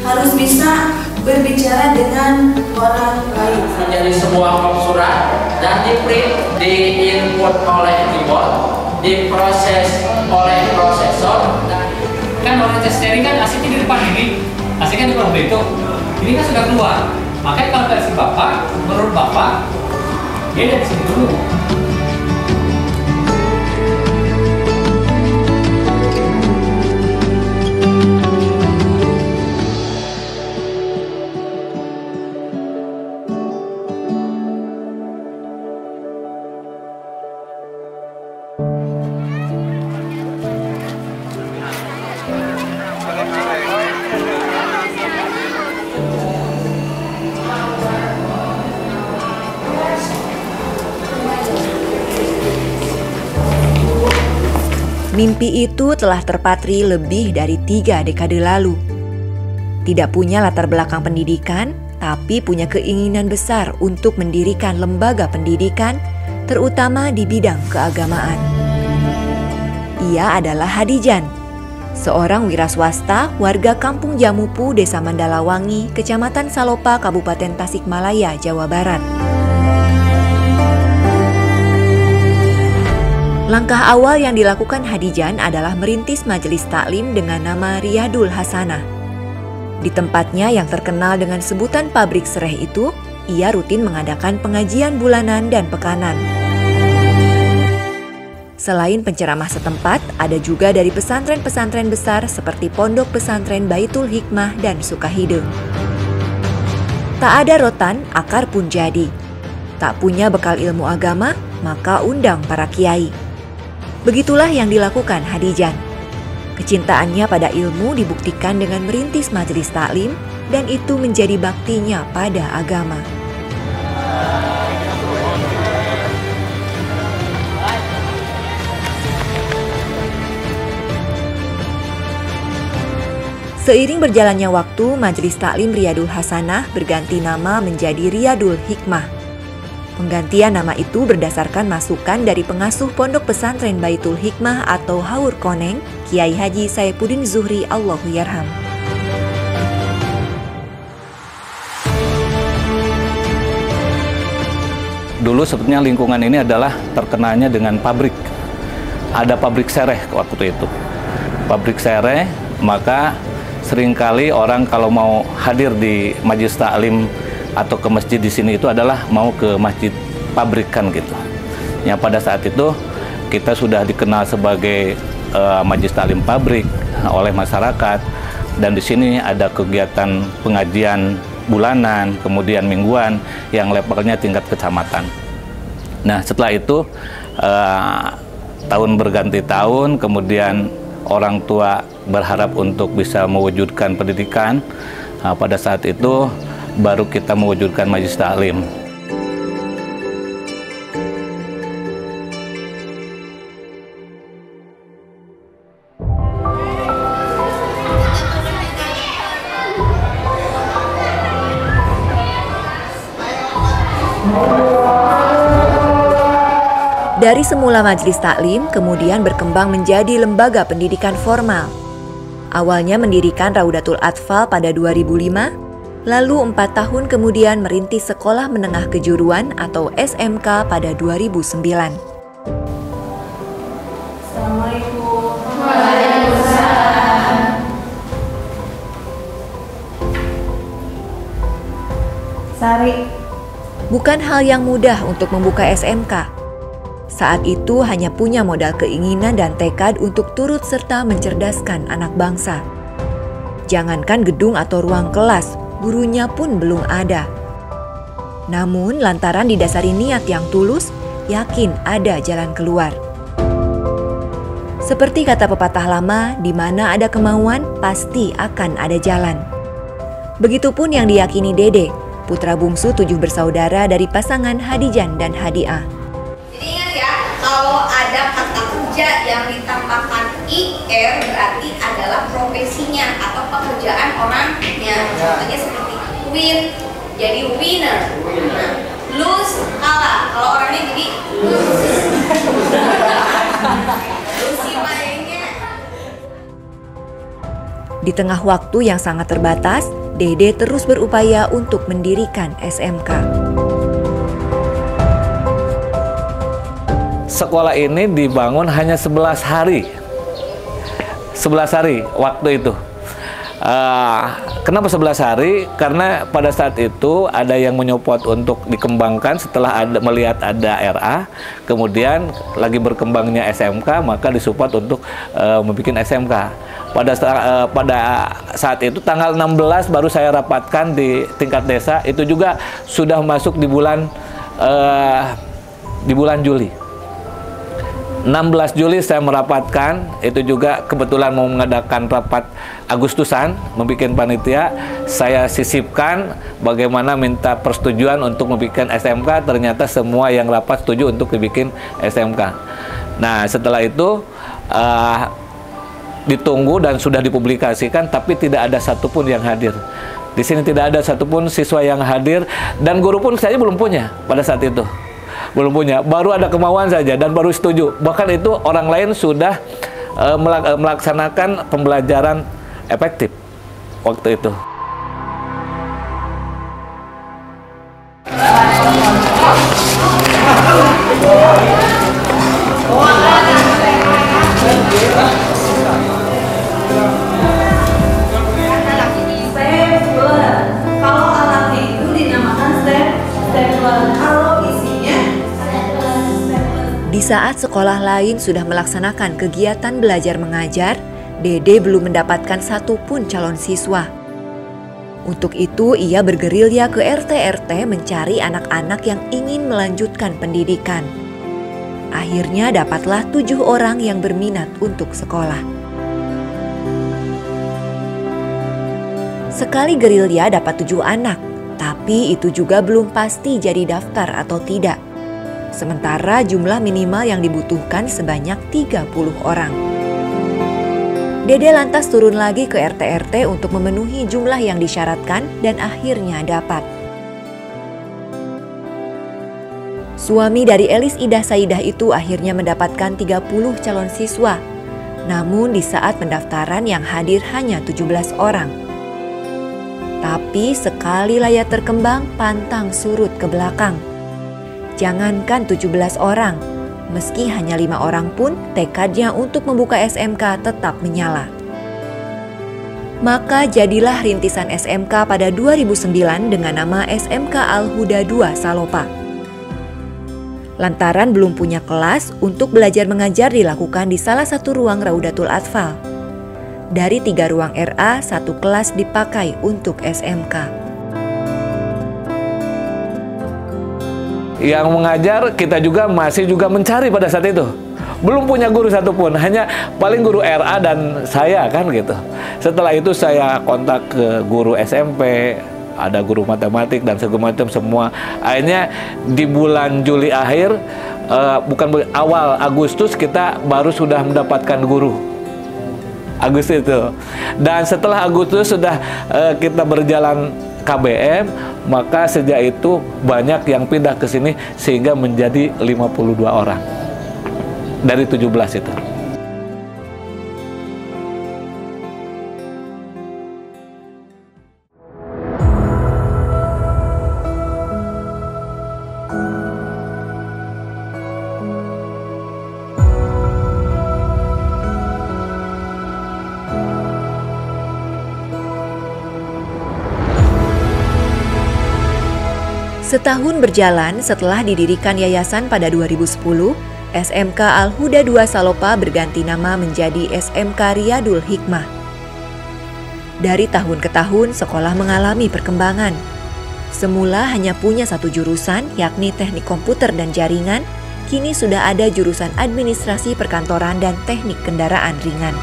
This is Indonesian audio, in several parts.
Harus bisa berbicara dengan orang lain. Menjadi sebuah form surat dan di-print, di-input oleh keyboard, diproses oleh prosesor. Kan orang sharing kan asiknya di depan ini, asiknya di bawah itu. Ini kan sudah keluar. Makanya kalau versi Bapak, menurut Bapak, dia dari sini dulu. Mimpi itu telah terpatri lebih dari 3 dekade lalu. Tidak punya latar belakang pendidikan, tapi punya keinginan besar untuk mendirikan lembaga pendidikan, terutama di bidang keagamaan. Ia adalah Hadijan, seorang wiraswasta warga Kampung Jamupu, Desa Mandalawangi, Kecamatan Salopa, Kabupaten Tasikmalaya, Jawa Barat. Langkah awal yang dilakukan Hadijan adalah merintis majelis taklim dengan nama Riyadul Hasanah. Di tempatnya yang terkenal dengan sebutan pabrik sereh itu, ia rutin mengadakan pengajian bulanan dan pekanan. Selain penceramah setempat, ada juga dari pesantren-pesantren besar seperti Pondok Pesantren Baitul Hikmah dan Sukahide. Tak ada rotan, akar pun jadi. Tak punya bekal ilmu agama, maka undang para kiai. Begitulah yang dilakukan Hadijan. Kecintaannya pada ilmu dibuktikan dengan merintis majelis taklim, dan itu menjadi baktinya pada agama. Seiring berjalannya waktu, majelis taklim Riyadul Hasanah berganti nama menjadi Riyadul Hikmah. Penggantian nama itu berdasarkan masukan dari pengasuh Pondok Pesantren Baitul Hikmah atau Haur Koneng, Kiai Haji Saipuddin Zuhri Allahyarham. Dulu sebetulnya lingkungan ini adalah terkenalnya dengan pabrik. Ada pabrik sereh waktu itu. Pabrik sereh, maka seringkali orang kalau mau hadir di majelis taklim atau ke masjid di sini itu adalah mau ke masjid pabrikan gitu. Yang pada saat itu kita sudah dikenal sebagai majelis taklim pabrik oleh masyarakat, dan di sini ada kegiatan pengajian bulanan, kemudian mingguan yang levelnya tingkat kecamatan. Nah, setelah itu tahun berganti tahun, kemudian orang tua berharap untuk bisa mewujudkan pendidikan. Pada saat itu baru kita mewujudkan majelis taklim. Dari semula majelis taklim, kemudian berkembang menjadi lembaga pendidikan formal. Awalnya mendirikan Raudatul Atfal pada 2005, lalu 4 tahun kemudian merintis Sekolah Menengah Kejuruan atau SMK pada 2009. Assalamualaikum. Waalaikumsalam. Sari. Bukan hal yang mudah untuk membuka SMK. Saat itu hanya punya modal keinginan dan tekad untuk turut serta mencerdaskan anak bangsa. Jangankan gedung atau ruang kelas, gurunya pun belum ada. Namun lantaran didasari niat yang tulus, yakin ada jalan keluar. Seperti kata pepatah lama, di mana ada kemauan, pasti akan ada jalan. Begitupun yang diyakini Dede, putra bungsu 7 bersaudara dari pasangan Hadijan dan Hadiah. Jadi ingat ya, kalau ada kata kerja yang ditambahkan IR berarti adalah profesinya atau pekerjaan orangnya. Contohnya seperti win, jadi winner. Nah, lose, kalah. Kalau orangnya jadi lose. Di tengah waktu yang sangat terbatas, Dede terus berupaya untuk mendirikan SMK. Sekolah ini dibangun hanya 11 hari. 11 hari waktu itu. Kenapa 11 hari? Karena pada saat itu ada yang menyupport untuk dikembangkan setelah melihat ada RA, kemudian lagi berkembangnya SMK, maka disupport untuk membuat SMK. Pada saat itu tanggal 16 baru saya rapatkan di tingkat desa, itu juga sudah masuk di bulan Juli. 16 Juli saya merapatkan, itu juga kebetulan mau mengadakan rapat Agustusan, membuat panitia, saya sisipkan bagaimana minta persetujuan untuk membuat SMK, ternyata semua yang rapat setuju untuk dibikin SMK. Nah setelah itu ditunggu dan sudah dipublikasikan, tapi tidak ada satupun yang hadir. Di sini tidak ada satupun siswa yang hadir, dan guru pun saya belum punya pada saat itu. Belum punya, baru ada kemauan saja dan baru setuju. Bahkan itu orang lain sudah melaksanakan pembelajaran efektif waktu itu. Kalau alatnya itu dinamakan stapler. Kalau isinya Di saat sekolah lain sudah melaksanakan kegiatan belajar mengajar, Dede belum mendapatkan satupun calon siswa. Untuk itu, ia bergerilya ke RT-RT mencari anak-anak yang ingin melanjutkan pendidikan. Akhirnya dapatlah 7 orang yang berminat untuk sekolah. Sekali gerilya dapat 7 anak, tapi itu juga belum pasti jadi daftar atau tidak. Sementara jumlah minimal yang dibutuhkan sebanyak 30 orang. Dede lantas turun lagi ke RT-RT untuk memenuhi jumlah yang disyaratkan dan akhirnya dapat. Suami dari Elis Idah Saidah itu akhirnya mendapatkan 30 calon siswa. Namun di saat pendaftaran yang hadir hanya 17 orang. Tapi sekali layar terkembang, pantang surut ke belakang. Jangankan 17 orang, meski hanya 5 orang pun tekadnya untuk membuka SMK tetap menyala. Maka jadilah rintisan SMK pada 2009 dengan nama SMK Al-Huda II Salopa. Lantaran belum punya kelas, untuk belajar mengajar dilakukan di salah satu ruang Raudatul Atfal. Dari 3 ruang RA, 1 kelas dipakai untuk SMK. Yang mengajar kita juga masih mencari pada saat itu. Belum punya guru satupun, hanya paling guru RA dan saya kan gitu. Setelah itu saya kontak ke guru SMP, ada guru matematik dan segala macam semua. Akhirnya di bulan Juli akhir, awal Agustus kita baru sudah mendapatkan guru. Agustus itu. Dan setelah Agustus sudah kita berjalan KBM, maka sejak itu banyak yang pindah ke sini sehingga menjadi 52 orang dari 17 itu. Setahun berjalan setelah didirikan yayasan pada 2010, SMK Al-Huda II Salopa berganti nama menjadi SMK Riyadul Hikmah. Dari tahun ke tahun, sekolah mengalami perkembangan. Semula hanya punya 1 jurusan, yakni Teknik Komputer dan Jaringan, kini sudah ada jurusan administrasi perkantoran dan teknik kendaraan ringan.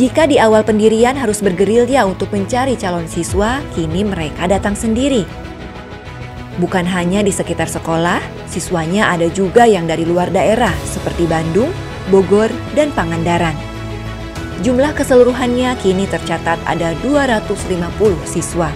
Jika di awal pendirian harus bergerilya untuk mencari calon siswa, kini mereka datang sendiri. Bukan hanya di sekitar sekolah, siswanya ada juga yang dari luar daerah seperti Bandung, Bogor, dan Pangandaran. Jumlah keseluruhannya kini tercatat ada 250 siswa.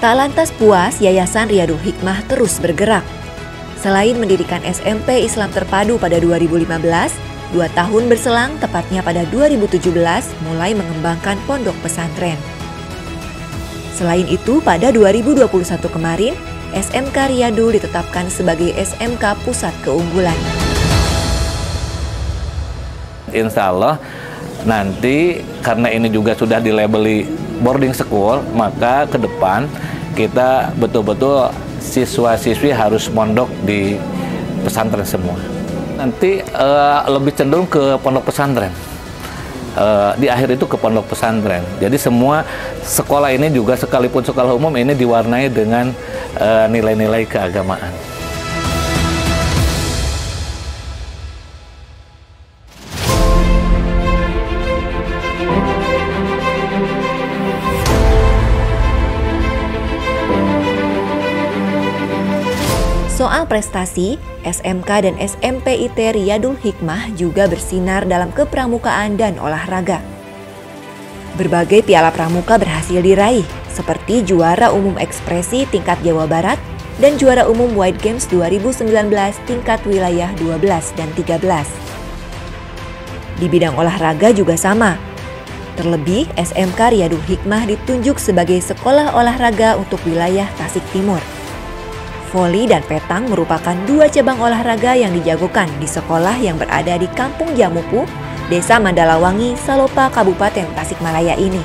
Tak lantas puas, Yayasan Riyadul Hikmah terus bergerak. Selain mendirikan SMP Islam Terpadu pada 2015, 2 tahun berselang tepatnya pada 2017 mulai mengembangkan pondok pesantren. Selain itu, pada 2021 kemarin, SMK Riyadul ditetapkan sebagai SMK Pusat Keunggulan. Insya Allah nanti karena ini juga sudah dilabeli boarding school, maka ke depan kita betul-betul siswa-siswi harus mondok di pesantren semua. Nanti lebih cenderung ke pondok pesantren. Di akhir itu ke pondok pesantren. Jadi semua sekolah ini juga sekalipun sekolah umum ini diwarnai dengan nilai-nilai keagamaan. Soal prestasi, SMK dan SMPIT Riyadul Hikmah juga bersinar dalam kepramukaan dan olahraga. Berbagai piala pramuka berhasil diraih, seperti juara umum ekspresi tingkat Jawa Barat dan juara umum White Games 2019 tingkat wilayah 12 dan 13. Di bidang olahraga juga sama. Terlebih, SMK Riyadul Hikmah ditunjuk sebagai sekolah olahraga untuk wilayah Tasik Timur. Voli dan petang merupakan 2 cabang olahraga yang dijagokan di sekolah yang berada di Kampung Jamupu, Desa Mandalawangi, Salopa, Kabupaten Tasikmalaya ini.